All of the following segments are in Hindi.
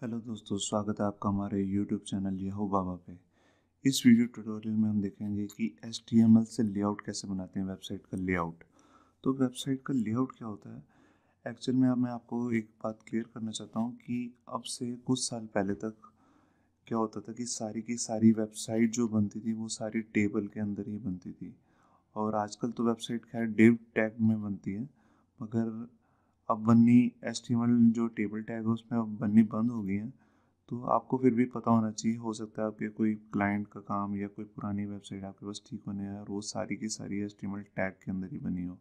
हेलो दोस्तों, स्वागत है आपका हमारे YouTube चैनल यहो बाबा पे। इस वीडियो ट्यूटोरियल में हम देखेंगे कि HTML से लेआउट कैसे बनाते हैं, वेबसाइट का लेआउट। तो वेबसाइट का लेआउट क्या होता है? एक्चुअल में अब मैं आपको एक बात क्लियर करना चाहता हूँ कि अब से कुछ साल पहले तक क्या होता था कि सारी की सारी वेबसाइट जो बनती थी वो सारी टेबल के अंदर ही बनती थी। और आजकल तो वेबसाइट खैर डिव टैग में बनती है, मगर अब बननी HTML जो टेबल टैग है उसमें अब बननी बंद हो गई है। तो आपको फिर भी पता होना चाहिए, हो सकता है आपके कोई क्लाइंट का काम या कोई पुरानी वेबसाइट आपके पास ठीक होने है और वो सारी की सारी HTML टैग के अंदर ही बनी हो।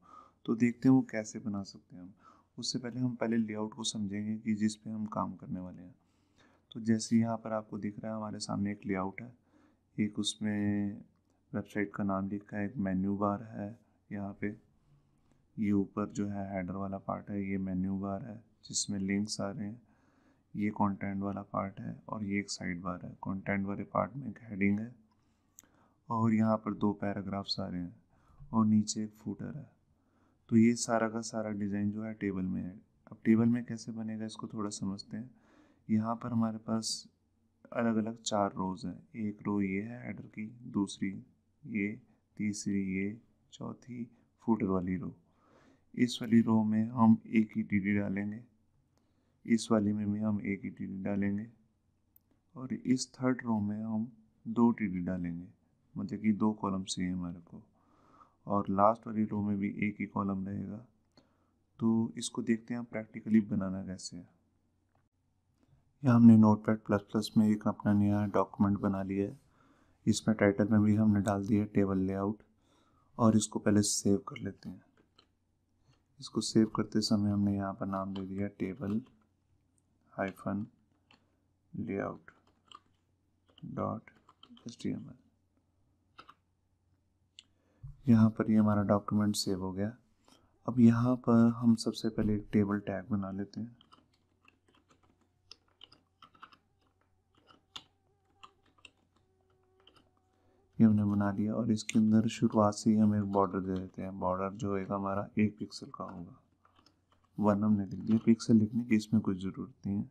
तो देखते हैं वो कैसे बना सकते हैं हम। उससे पहले हम पहले लेआउट को समझेंगे कि जिस पे हम काम करने वाले हैं। तो जैसे यहाँ पर आपको दिख रहा है हमारे सामने एक लेआउट है, एक उसमें वेबसाइट का नाम लिखा है, एक मेन्यू बार है यहाँ पे। ये ऊपर जो है हेडर वाला पार्ट है, ये मेन्यू बार है जिसमें लिंक्स आ रहे हैं। ये कंटेंट वाला पार्ट है और ये एक साइड बार है। कंटेंट वाले पार्ट में एक हेडिंग है और यहाँ पर दो पैराग्राफ्स आ रहे हैं और नीचे एक फूटर है। तो ये सारा का सारा डिज़ाइन जो है टेबल में है। अब टेबल में कैसे बनेगा इसको थोड़ा समझते हैं। यहाँ पर हमारे पास अलग अलग चार रोज़ हैं। एक रो ये है हेडर की, दूसरी ये, तीसरी ये, चौथी फूटर वाली रो। इस वाली रो में हम एक ही टीडी डालेंगे, इस वाली में भी हम एक ही टीडी डालेंगे और इस थर्ड रो में हम दो टीडी डालेंगे, मतलब कि दो कॉलम चाहिए हमारे को। और लास्ट वाली रो में भी एक ही कॉलम रहेगा। तो इसको देखते हैं प्रैक्टिकली बनाना कैसे है। यहाँ हमने नोटपैड प्लस प्लस में एक अपना नया डॉक्यूमेंट बना लिया है। इसमें टाइटल में भी हमने डाल दिया टेबल लेआउट और इसको पहले सेव कर लेते हैं। इसको सेव करते समय हमने यहाँ पर नाम दे दिया table hyphen layout dot HTML। यहाँ पर ये हमारा डॉक्यूमेंट सेव हो गया। अब यहाँ पर हम सबसे पहले एक टेबल टैग बना लेते हैं। ये हमने बना लिया और इसके अंदर शुरुआत से ही हम एक बॉर्डर दे देते हैं। बॉर्डर जो एक हमारा 1 पिक्सल का होगा। 1 हमने लिख दिया, पिक्सल लिखने की इसमें कुछ ज़रूरत नहीं है।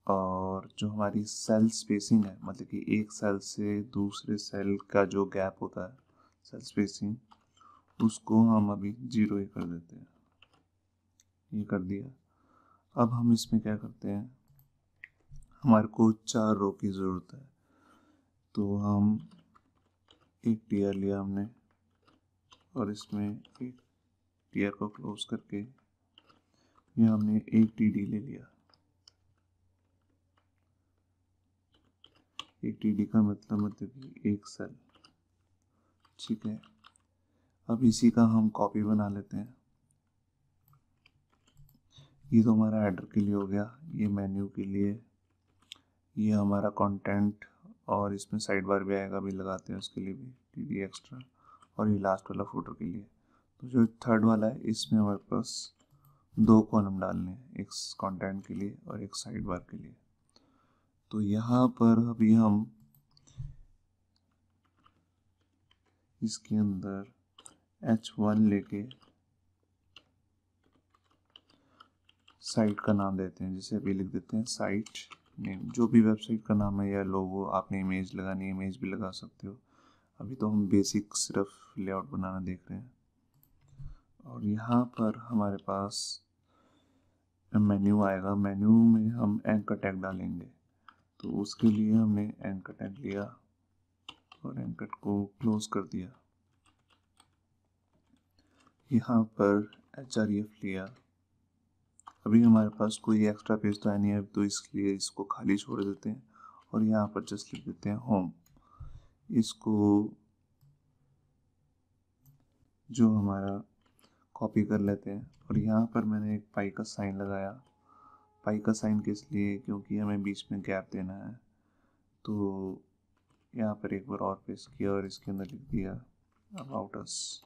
और जो हमारी सेल स्पेसिंग है, मतलब कि एक सेल से दूसरे सेल का जो गैप होता है सेल स्पेसिंग, उसको हम अभी 0 ही कर देते हैं। ये कर दिया। अब हम इसमें क्या करते हैं, हमारे को 4 रो की ज़रूरत है। तो हम एक टीयर लिया हमने और इसमें एक टीयर को क्लोज करके ये हमने एक टीडी ले लिया। एक टीडी का मतलब कि एक सेल, ठीक है। अब इसी का हम कॉपी बना लेते हैं। ये तो हमारा हेडर के लिए हो गया, ये मेन्यू के लिए, ये हमारा कंटेंट और इसमें साइड बार भी आएगा, भी लगाते हैं उसके लिए भी टीडी एक्स्ट्रा, और ये लास्ट वाला फुटर के लिए। तो जो थर्ड वाला है इसमें हमारे पास दो कॉलम डालने हैं, एक कंटेंट के लिए और एक साइड बार के लिए। तो यहाँ पर अभी हम इसके अंदर H1 लेके साइट का नाम देते हैं, जैसे अभी लिख देते हैं साइट नेम, जो भी वेबसाइट का नाम है या लोगो। आपने इमेज लगानी है इमेज भी लगा सकते हो। अभी तो हम बेसिक सिर्फ लेआउट बनाना देख रहे हैं। और यहाँ पर हमारे पास मेन्यू आएगा, मेन्यू में हम एंकर टैग डालेंगे। तो उसके लिए हमने एंकर टैग लिया और एंकर को क्लोज कर दिया। यहाँ पर href लिया। अभी हमारे पास कोई एक्स्ट्रा पेज तो है नहीं है, तो इसलिए इसको खाली छोड़ देते हैं और यहाँ पर जस्ट लिख देते हैं होम। इसको जो हमारा कॉपी कर लेते हैं और यहाँ पर मैंने एक पाई का साइन लगाया। पाई का साइन किस लिए, क्योंकि हमें बीच में गैप देना है। तो यहाँ पर एक बार और पेस्ट किया और इसके अंदर लिख दिया अबाउट अस।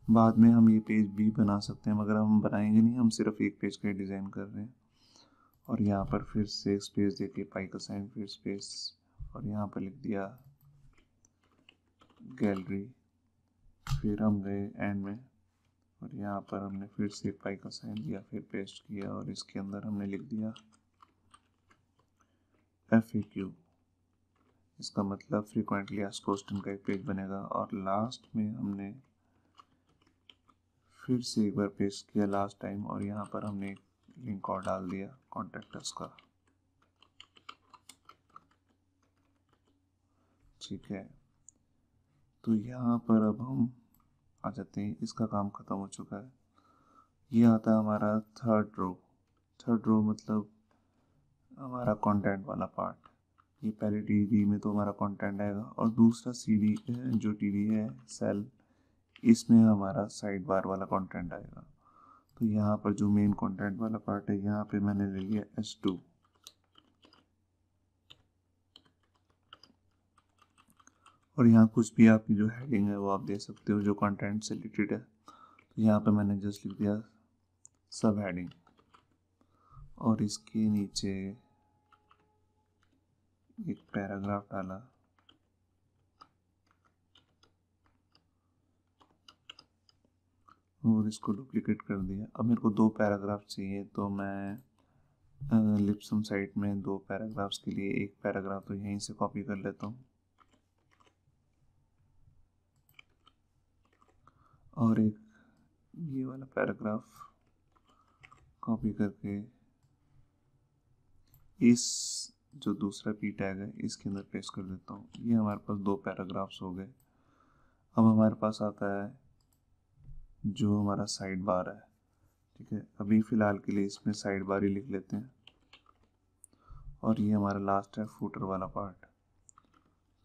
बाद में हम ये पेज भी बना सकते हैं, मगर हम बनाएंगे नहीं, हम सिर्फ एक पेज का डिज़ाइन कर रहे हैं। और यहाँ पर फिर से स्पेस देके पाई का साइन, फिर स्पेस, और यहाँ पर लिख दिया गैलरी। फिर हम गए एंड में और यहाँ पर हमने फिर से पाई का साइन दिया, फिर पेस्ट किया और इसके अंदर हमने लिख दिया FAQ। इसका मतलब फ्रीक्वेंटली आस्क्ड क्वेश्चन का एक पेज बनेगा। और लास्ट में हमने फिर से एक बार पेस्ट किया लास्ट टाइम, और यहाँ पर हमने लिंक और डाल दिया कॉन्टैक्ट अस का। ठीक है, तो यहाँ पर अब हम आ जाते हैं, इसका काम ख़त्म हो चुका है। ये आता है हमारा थर्ड रो मतलब हमारा कंटेंट वाला पार्ट। ये पहले टीडी में तो हमारा कंटेंट आएगा, और दूसरा सीडी जो टीडी है सेल, इसमें हमारा साइड बार वाला कंटेंट आएगा। तो यहाँ पर जो मेन कंटेंट वाला पार्ट है, यहाँ पे मैंने ले लिया S2। और यहाँ कुछ भी आपकी जो हेडिंग है वो आप दे सकते हो जो कंटेंट से रिलेटेड है। तो यहाँ पे मैंने जस्ट लिख दिया सब हेडिंग, और इसके नीचे एक पैराग्राफ डाला, और इसको डुप्लीकेट कर दिया। अब मेरे को 2 पैराग्राफ चाहिए, तो मैं लिप्सम साइट में 2 पैराग्राफ्स के लिए एक पैराग्राफ तो यहीं से कॉपी कर लेता हूँ, और एक ये वाला पैराग्राफ कॉपी करके इस जो दूसरा पी टैग है इसके अंदर पेस्ट कर देता हूँ। ये हमारे पास 2 पैराग्राफ्स हो गए। अब हमारे पास आता है जो हमारा साइड बार है। ठीक है, अभी फ़िलहाल के लिए इसमें साइड बार ही लिख लेते हैं। और ये हमारा लास्ट है फूटर वाला पार्ट।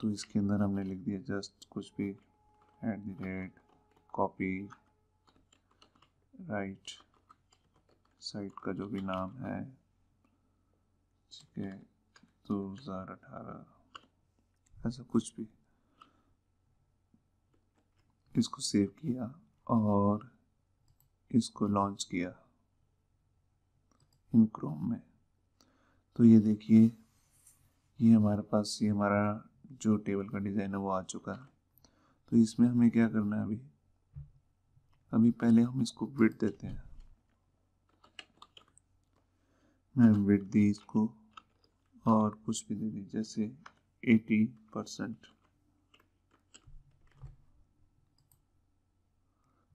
तो इसके अंदर हमने लिख दिया जस्ट कुछ भी कॉपी राइट साइट का जो भी नाम है, ठीक है, 2018 ऐसा कुछ भी। इसको सेव किया और इसको लॉन्च किया इन क्रोम में। तो ये देखिए, ये हमारे पास ये हमारा जो टेबल का डिज़ाइन है वो आ चुका है। तो इसमें हमें क्या करना है, अभी पहले हम इसको विड्थ देते हैं। मैं विड्थ दी इसको, और कुछ भी दे दी, जैसे 80%।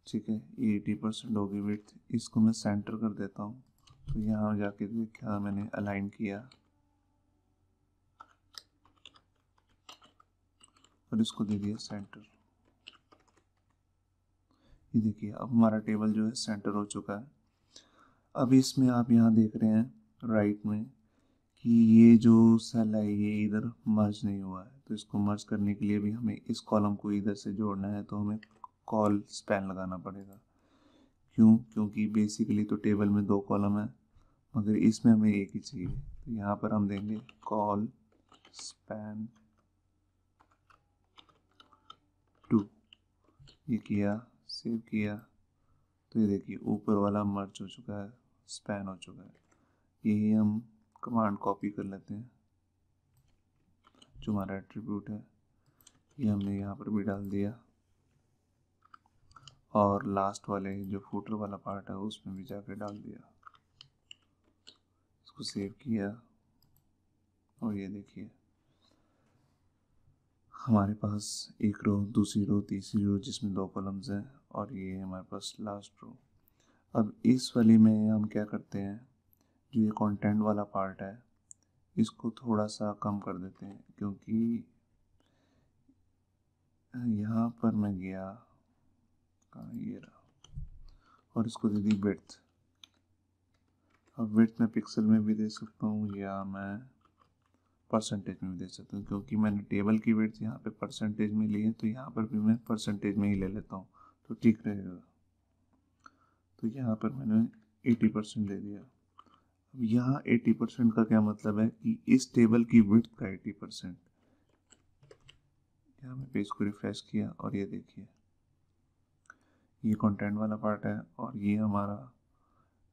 ठीक है, ये 80% होगी विड्थ। इसको मैं सेंटर कर देता हूँ। तो यहाँ जाके देखा, मैंने अलाइन किया और इसको दे दिया सेंटर। ये देखिए, अब हमारा टेबल जो है सेंटर हो चुका है। अब इसमें आप यहाँ देख रहे हैं राइट में कि ये जो सेल है ये इधर मर्ज नहीं हुआ है। तो इसको मर्ज करने के लिए भी हमें इस कॉलम को इधर से जोड़ना है, तो हमें कॉल स्पैन लगाना पड़ेगा। क्यों? क्योंकि बेसिकली तो टेबल में 2 कॉलम है, मगर इसमें हमें एक ही चाहिए। तो यहाँ पर हम देंगे कॉल स्पैन 2। ये किया, सेव किया, तो ये देखिए ऊपर वाला मर्ज हो चुका है, स्पैन हो चुका है। यही हम कमांड कॉपी कर लेते हैं, जो हमारा एट्रीब्यूट है ये हमने यहाँ पर भी डाल दिया, और लास्ट वाले जो फूटर वाला पार्ट है उसमें भी जाकर डाल दिया। इसको सेव किया, और ये देखिए हमारे पास एक रो, दूसरी रो, तीसरी रो जिसमें 2 कॉलम्स हैं, और ये हमारे पास लास्ट रो। अब इस वाली में हम क्या करते हैं, जो ये कंटेंट वाला पार्ट है इसको थोड़ा सा कम कर देते हैं, क्योंकि यहाँ पर मैं गया, कहाँ ये रहा, और इसको दे दी विड्थ। अब विड्थ मैं पिक्सल में भी दे सकता हूँ या मैं परसेंटेज में भी दे सकता हूँ। क्योंकि मैंने टेबल की विड्थ यहाँ पे परसेंटेज में ली है, तो यहाँ पर भी मैं परसेंटेज में ही ले लेता हूँ, तो ठीक रहेगा। तो यहाँ पर मैंने 80% दे दिया। अब यहाँ 80% का क्या मतलब है कि इस टेबल की विड्थ का 80%। यहाँ मैं पेज को रिफ्रेश किया, और ये देखिए ये कंटेंट वाला पार्ट है, और ये हमारा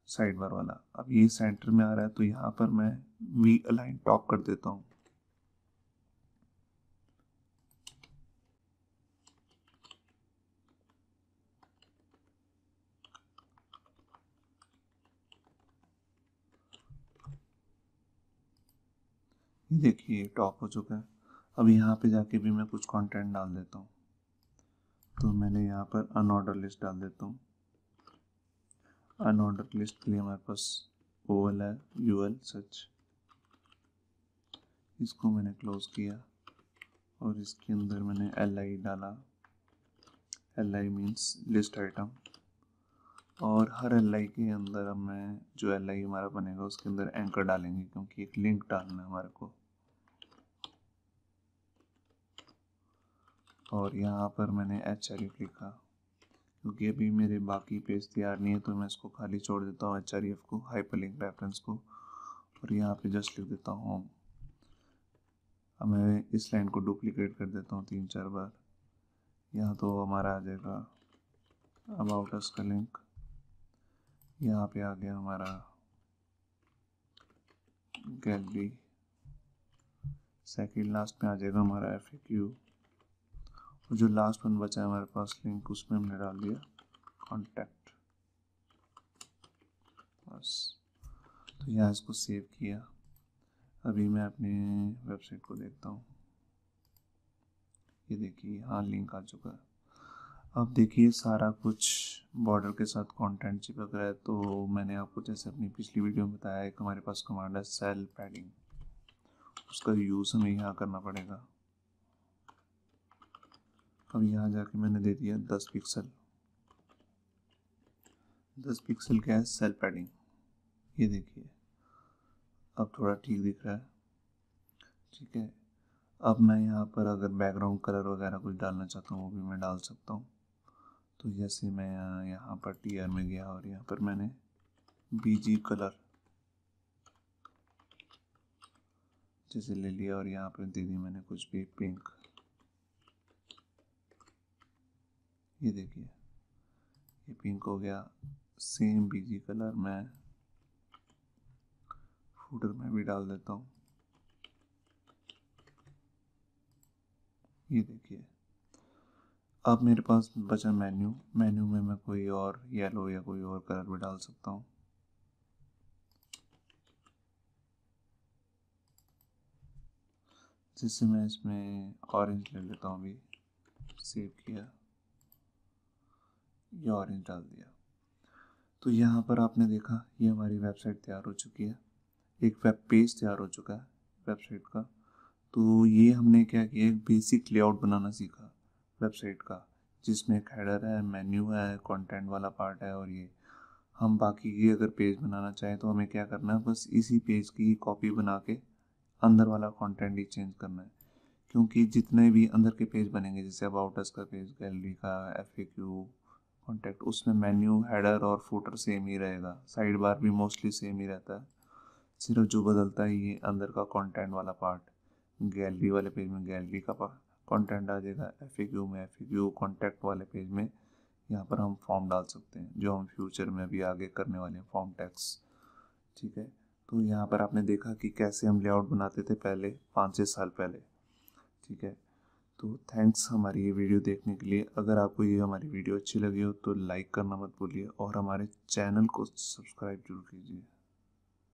साइड बार वाला। अब ये सेंटर में आ रहा है, तो यहाँ पर मैं वी अलाइन टॉप कर देता हूँ। ये देखिए टॉप हो चुका है। अब यहाँ पे जाके भी मैं कुछ कंटेंट डाल देता हूँ। तो मैंने यहाँ पर अनऑर्डर लिस्ट डाल देता हूँ। अनऑर्डर लिस्ट के लिए हमारे पास ओवल है, यूएल सच। इसको मैंने क्लोज किया और इसके अंदर मैंने LI डाला। LI means list item. और हर LI के अंदर अब मैं जो LI हमारा बनेगा उसके अंदर एंकर डालेंगे, क्योंकि एक लिंक डालना है हमारे को। और यहाँ पर मैंने href लिखा, क्योंकि अभी मेरे बाकी पेज तैयार नहीं है तो मैं इसको खाली छोड़ देता हूँ href को, हाइपरलिंक रेफरेंस को। और यहाँ पे जस्ट लिख देता हूँ होम। अब मैं इस लाइन को डुप्लीकेट कर देता हूँ 3-4 बार। यहाँ तो हमारा आ जाएगा अबाउट अस का लिंक। यहाँ पे आ गया हमारा गैलरी। सेकंड लास्ट में आ जाएगा हमारा FAQ। और जो लास्ट वन बचा है हमारे पास लिंक, उसमें हमने डाल दिया कॉन्टैक्ट, बस। तो यहाँ इसको सेव किया। अभी मैं अपने वेबसाइट को देखता हूँ। ये देखिए यहाँ लिंक आ चुका है। अब देखिए सारा कुछ बॉर्डर के साथ कंटेंट चिपक रहा है। तो मैंने आपको जैसे अपनी पिछली वीडियो में बताया है कि हमारे पास कमांड है सेल पैडिंग, उसका यूज़ हमें यहाँ करना पड़ेगा। अब यहाँ जाके मैंने दे दिया 10 पिक्सल। 10 पिक्सल क्या है? Cell padding. ये देखिए अब थोड़ा ठीक दिख रहा है, ठीक है। अब मैं यहाँ पर अगर बैकग्राउंड कलर वगैरह कुछ डालना चाहता हूँ वो भी मैं डाल सकता हूँ। तो जैसे मैं यहाँ पर TR में गया और यहाँ पर मैंने BG कलर जैसे ले लिया और यहाँ पर दे दी मैंने कुछ भी पिंक। ये देखिए ये पिंक हो गया। सेम BG कलर मैं फूटर में भी डाल देता हूँ। ये देखिए अब मेरे पास बचा मेन्यू। मेन्यू में मैं कोई और येलो या कोई और कलर भी डाल सकता हूँ। जिससे मैं इसमें ऑरेंज ले लेता हूँ। अभी सेव किया, ये ऑरेंज डाल दिया। तो यहाँ पर आपने देखा ये हमारी वेबसाइट तैयार हो चुकी है। एक वेब पेज तैयार हो चुका है वेबसाइट का। तो ये हमने क्या किया, एक बेसिक लेआउट बनाना सीखा वेबसाइट का, जिसमें एक हेडर है, मेन्यू है, कंटेंट वाला पार्ट है। और ये हम बाकी की अगर पेज बनाना चाहें तो हमें क्या करना है, बस इसी पेज की कॉपी बना के अंदर वाला कंटेंट ही चेंज करना है। क्योंकि जितने भी अंदर के पेज बनेंगे, जैसे अबाउट अस का पेज, गैलरी का, FAQ, कॉन्टैक्ट, उसमें मेन्यू, हेडर और फुटर सेम ही रहेगा। साइड बार भी मोस्टली सेम ही रहता है। सिर्फ जो बदलता है ये अंदर का कंटेंट वाला पार्ट। गैलरी वाले पेज में गैलरी का कंटेंट आ जाएगा, FAQ में FAQ, कॉन्टैक्ट वाले पेज में यहाँ पर हम फॉर्म डाल सकते हैं, जो हम फ्यूचर में अभी आगे करने वाले हैं, फॉर्म टैग्स। ठीक है। तो यहाँ पर आपने देखा कि कैसे हम लेआउट बनाते थे पहले, 5-6 साल पहले। ठीक है। तो थैंक्स हमारी ये वीडियो देखने के लिए। अगर आपको ये हमारी वीडियो अच्छी लगी हो तो लाइक करना मत भूलिए और हमारे चैनल को सब्सक्राइब जरूर कीजिए।